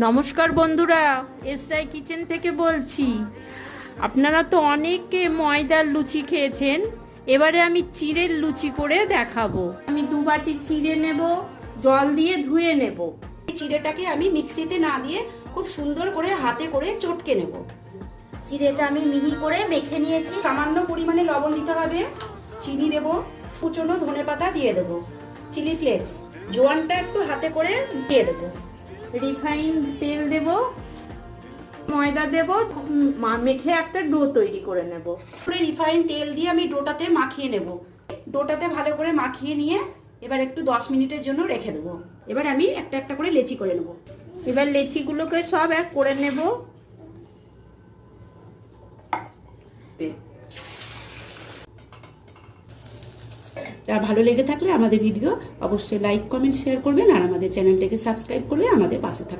নমস্কার বন্ধুরা, এসরাই কিচেন থেকে বলছি। আপনারা তো অনেকে ময়দার লুচি খেয়েছেন, এবারে আমি চিড়ের লুচি করে দেখাবো। আমি 2 বাটি চিড়ে নেব, জল দিয়ে ধুয়ে নেব। এই চিড়েটাকে আমি মিক্সিতে না দিয়ে খুব সুন্দর করে হাতে করে চটকে নেব। চিড়েটা আমি মিহি করে মেখে নিয়েছি। সামান্য পরিমাণে লবণ দিতে হবে, চিনি দেব, কুচনো ধনেপাতা দিয়ে দেব, চিলি ফ্লেক্স, জোয়ানটা একটু হাতে করে দিয়ে দেবো, রিফাইন তেল দেব, ময়দা দেব, মেখে একটা ডো তৈরি করে নেব। রিফাইন তেল দিয়ে আমি ডোটাতে মাখিয়ে নেব। ডোটাতে ভালো করে মাখিয়ে নিয়ে এবার একটু 10 মিনিটের জন্য রেখে দেবো। এবার আমি একটা একটা করে লেচি করে নেব। এবার লেচিগুলোকে সব এক করে নেব। আর ভালো লেগে থাকলে আমাদের ভিডিও অবশ্যই লাইক, কমেন্ট, শেয়ার করবেন আর আমাদের চ্যানেলটাকে সাবস্ক্রাইব করে আমাদের পাশে থাকবেন।